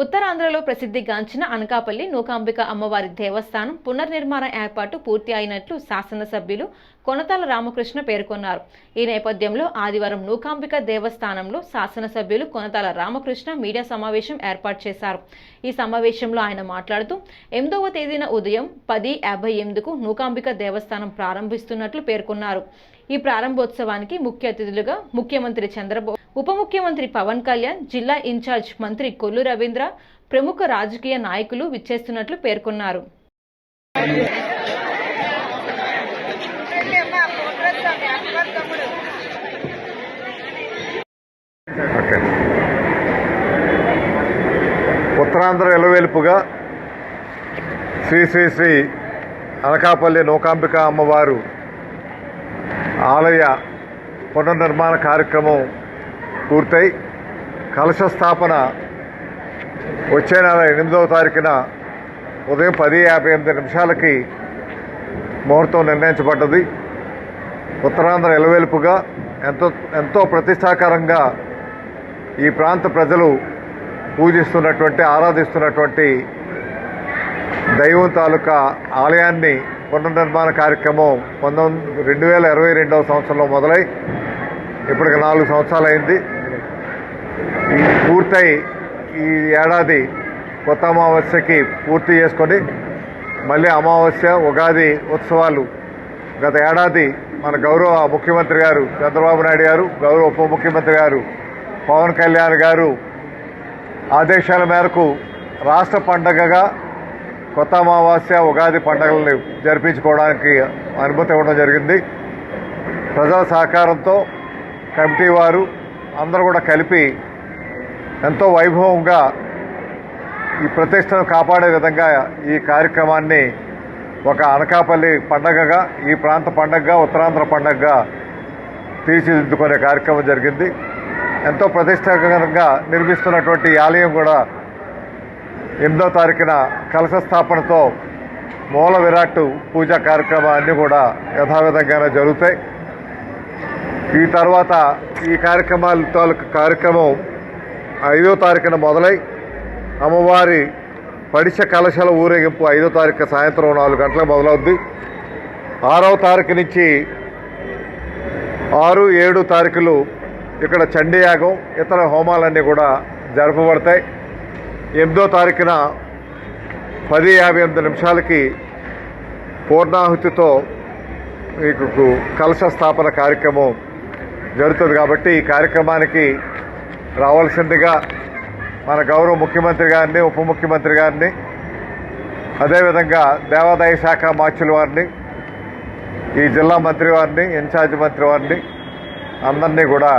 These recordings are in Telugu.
ఉత్తరాంధ్రలో ప్రసిద్ధిగాంచిన అనకాపల్లి నూకాంబిక అమ్మవారి దేవస్థానం పునర్నిర్మాణ ఏర్పాటు పూర్తి అయినట్లు శాసనసభ్యులు కొనతాల రామకృష్ణ పేర్కొన్నారు. ఈ నేపథ్యంలో ఆదివారం నూకాంబిక దేవస్థానంలో శాసనసభ్యులు కొనతాల రామకృష్ణ మీడియా సమావేశం ఏర్పాటు చేశారు. ఈ సమావేశంలో ఆయన మాట్లాడుతూ 8వ తేదీన ఉదయం 10:58కు నూకాంబిక దేవస్థానం ప్రారంభిస్తున్నట్లు పేర్కొన్నారు. ఈ ప్రారంభోత్సవానికి ముఖ్య అతిథులుగా ముఖ్యమంత్రి చంద్రబాబు, ఉప ముఖ్యమంత్రి పవన్ కళ్యాణ్, జిల్లా ఇన్ఛార్జ్ మంత్రి కొల్లు రవీంద్ర, ప్రముఖ రాజకీయ నాయకులు విచ్చేస్తున్నట్లు పేర్కొన్నారు. ఉత్తరాంధ్ర ఎలవేల్పుగా శ్రీ శ్రీ శ్రీ అనకాపల్లి నూకాంబిక అమ్మవారు ఆలయ పునర్నిర్మాణ కార్యక్రమం పూర్తయి కలశ స్థాపన వచ్చే నెల 8వ తారీఖున ఉదయం 10:58 ముహూర్తం నిర్ణయించబడ్డది. ఉత్తరాంధ్ర ఎలవేల్పుగా ఎంతో ప్రతిష్టాకరంగా ఈ ప్రాంత ప్రజలు పూజిస్తున్నటువంటి, ఆరాధిస్తున్నటువంటి దైవం తాలూకా ఆలయాన్ని పునర్నిర్మాణ కార్యక్రమం 2022వ సంవత్సరంలో మొదలై ఇప్పటికి 4 సంవత్సరాలు అయింది. పూర్తయి ఈ ఏడాది కొత్త అమావాస్యకి పూర్తి చేసుకొని మళ్ళీ అమావాస్య, ఉగాది ఉత్సవాలు గత ఏడాది మన గౌరవ ముఖ్యమంత్రి గారు చంద్రబాబు నాయుడు గారు, గౌరవ ఉప ముఖ్యమంత్రి గారు పవన్ కళ్యాణ్ గారు ఆదేశాల మేరకు రాష్ట్ర పండగగా కొత్త అమావాస్య, ఉగాది పండుగలను జరిపించుకోవడానికి అనుమతి ఇవ్వడం జరిగింది. ప్రజల సహకారంతో కమిటీ వారు అందరూ కూడా కలిపి ఎంతో వైభవంగా ఈ ప్రతిష్టను కాపాడే విధంగా ఈ కార్యక్రమాన్ని ఒక అనకాపల్లి పండగగా, ఈ ప్రాంత పండగగా, ఉత్తరాంధ్ర పండగగా తీర్చిదిద్దుకునే కార్యక్రమం జరిగింది. ఎంతో ప్రతిష్టాకరంగా నిర్మిస్తున్నటువంటి ఈ ఆలయం కూడా 8వ తారీఖున కలశ స్థాపనతో మూల విరాట్ పూజా కార్యక్రమాలన్నీ కూడా యథావిధంగానే జరుగుతాయి. ఈ తర్వాత ఈ కార్యక్రమం 5వ తారీఖున మొదలై అమ్మవారి పడిశ కలశాల ఊరేగింపు 5వ తారీఖు సాయంత్రం 4 గంటలకు మొదలవుద్ది. 6వ తారీఖు నుంచి 6, 7 తారీఖులు ఇక్కడ చండీయాగం, ఇతర హోమాలన్నీ కూడా జరపబడతాయి. 8వ తారీఖున 10:58 పూర్ణాహుతితో మీకు కలశ స్థాపన కార్యక్రమం జరుగుతుంది. కాబట్టి ఈ కార్యక్రమానికి రావాల్సిందిగా మన గౌరవ ముఖ్యమంత్రి గారిని, ఉప ముఖ్యమంత్రి గారిని, అదేవిధంగా దేవాదాయ శాఖ మార్చుల వారిని, ఈ జిల్లా మంత్రి వారిని, ఇన్ఛార్జ్ మంత్రి వారిని అందరినీ కూడా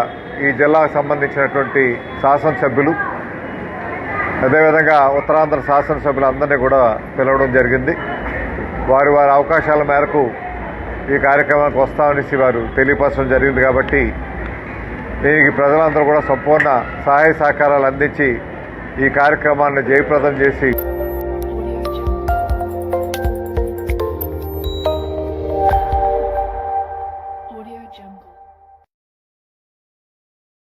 ఈ జిల్లాకు సంబంధించినటువంటి శాసనసభ్యులు, అదేవిధంగా ఉత్తరాంధ్ర శాసనసభ్యులందరినీ కూడా పిలవడం జరిగింది. వారి అవకాశాల మేరకు ఈ కార్యక్రమానికి వస్తామనేసి వారు తెలియపరచడం జరిగింది. కాబట్టి దీనికి ప్రజలందరూ కూడా సంపూర్ణ సహాయ సహకారాలు అందించి ఈ కార్యక్రమాన్ని జయప్రదం చేసి